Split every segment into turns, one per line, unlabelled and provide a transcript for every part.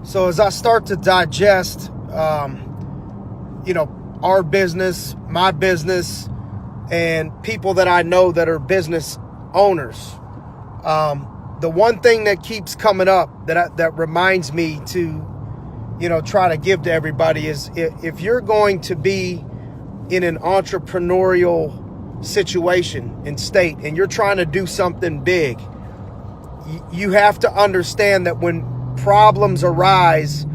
So as I start to digest, our business, my business, and people that I know that are business owners, the one thing that keeps coming up that reminds me to, try to give to everybody is if you're going to be in an entrepreneurial situation and state and you're trying to do something big, you have to understand that when problems arise,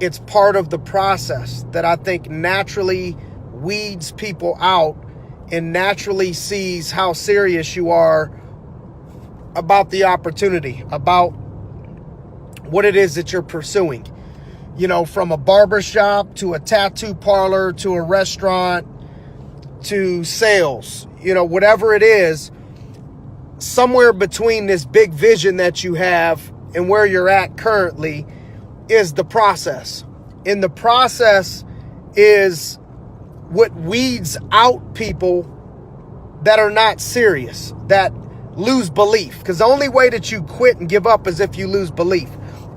it's part of the process that I think naturally weeds people out and naturally sees how serious you are about the opportunity, about what it is that you're pursuing. From a barbershop to a tattoo parlor to a restaurant to sales, whatever it is, somewhere between this big vision that you have and where you're at currently is the process. And the process is what weeds out people that are not serious, that lose belief. Because the only way that you quit and give up is if you lose belief.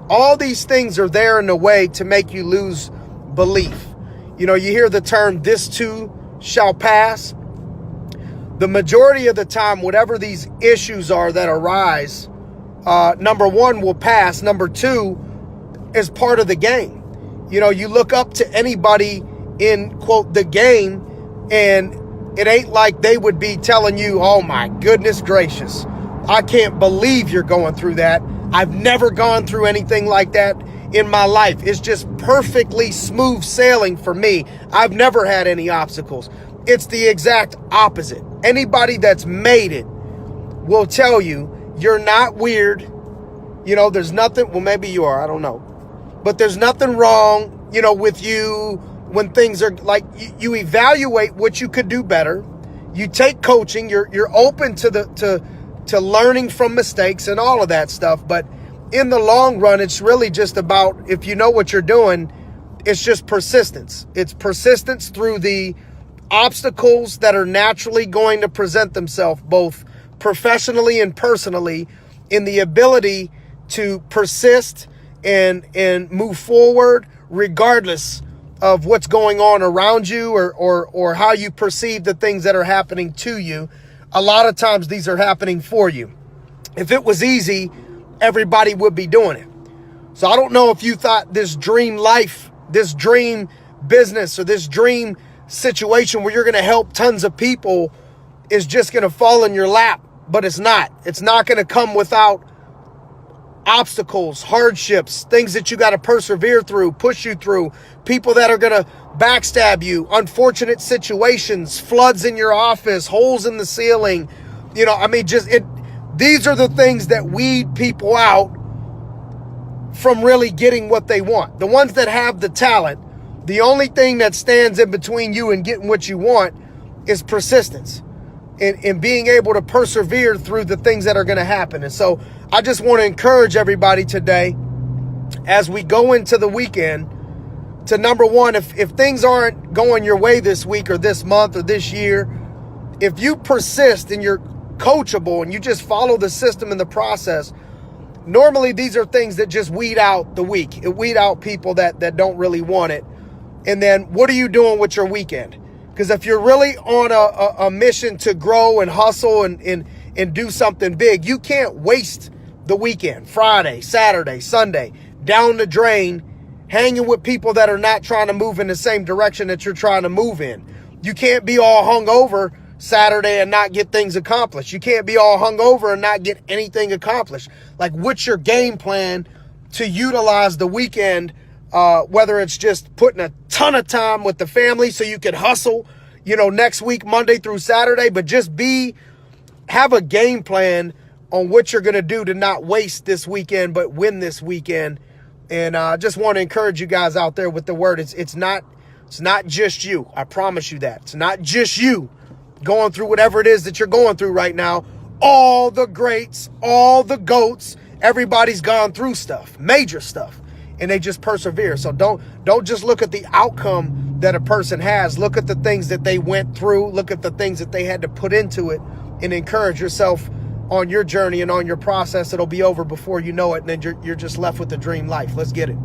All these things are there in a way to make you lose belief. You hear the term, this too shall pass. The majority of the time, whatever these issues are that arise, number one, will pass. Number two is part of the game. You look up to anybody in, quote, the game, and it ain't like they would be telling you, oh my goodness gracious, I can't believe you're going through that. I've never gone through anything like that in my life. It's just perfectly smooth sailing for me. I've never had any obstacles. It's the exact opposite. Anybody that's made it will tell you you're not weird. There's nothing, well, maybe you are, I don't know. But there's nothing wrong, with you when things are like, you evaluate what you could do better. You take coaching, you're open to learning from mistakes and all of that stuff. But in the long run, it's really just about, if you know what you're doing, it's just persistence. It's persistence through the obstacles that are naturally going to present themselves, both professionally and personally, in the ability to persist and move forward regardless of what's going on around you or how you perceive the things that are happening to you. A lot of times these are happening for you. If it was easy, everybody would be doing it. So I don't know if you thought this dream life, this dream business, or this dream situation where you're going to help tons of people is just going to fall in your lap, but it's not. It's not going to come without obstacles, hardships, things that you got to persevere through, push you through, people that are going to backstab you, unfortunate situations, floods in your office, holes in the ceiling. These are the things that weed people out from really getting what they want. The ones that have the talent, the only thing that stands in between you and getting what you want is persistence and being able to persevere through the things that are going to happen. And so I just want to encourage everybody today as we go into the weekend to, number one, if things aren't going your way this week or this month or this year, if you persist and you're coachable and you just follow the system and the process, normally these are things that just weed out the weak. It weed out people that don't really want it. And then what are you doing with your weekend? Because if you're really on a mission to grow and hustle and do something big, you can't waste the weekend, Friday, Saturday, Sunday, down the drain, hanging with people that are not trying to move in the same direction that you're trying to move in. You can't be all hungover Saturday and not get things accomplished. You can't be all hungover and not get anything accomplished. Like, what's your game plan to utilize the weekend? Whether it's just putting a ton of time with the family so you can hustle, next week, Monday through Saturday, but just have a game plan on what you're going to do to not waste this weekend, but win this weekend. And I just want to encourage you guys out there with the word. It's not just you. I promise you that. It's not just you going through whatever it is that you're going through right now. All the greats, all the GOATs, everybody's gone through stuff, major stuff, and they just persevere. So don't just look at the outcome that a person has. Look at the things that they went through. Look at the things that they had to put into it, and encourage yourself on your journey and on your process. It'll be over before you know it, and then you're just left with the dream life. Let's get it.